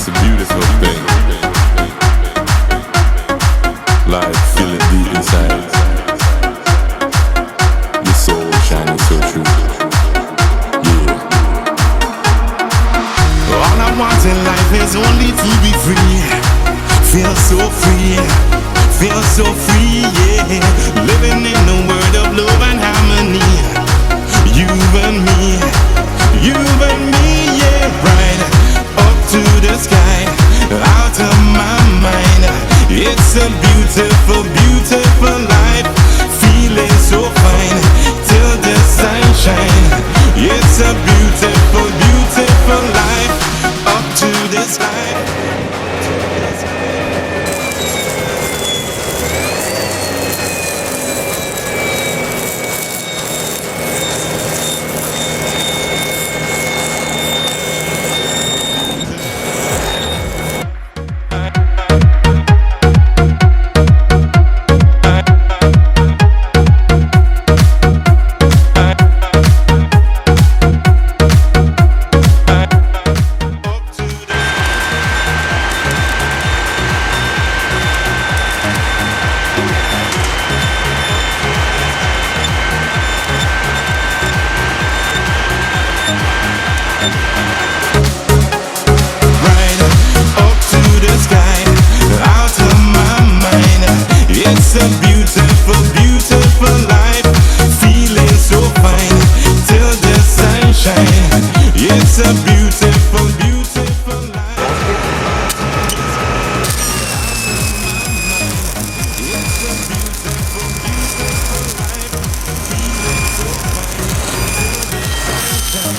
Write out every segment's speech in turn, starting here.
It's a beautiful thing. Like feel it deep inside. Your soul shining so true. Yeah. All I want in life is only to be free. Feel so free. Feel so free, yeah. Living in a world of love and harmony. You and me, yeah, right. Up to the sky, out of my mind. It's a beautiful, beautiful life. Feeling so fine till the sunshine. It's a beautiful, beautiful life. Up to the sky. It's a beautiful, beautiful life. Feeling so fine till the sunshine. It's a beautiful, beautiful life. It's a beautiful, beautiful life. Feeling so fine till the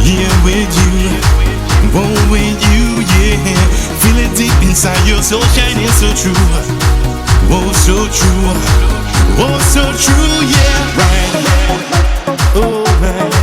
yeah, with you, oh, with you, yeah. Feel it deep inside your soul, shining so true. Oh, so true, oh, so true, yeah, right. Oh, right.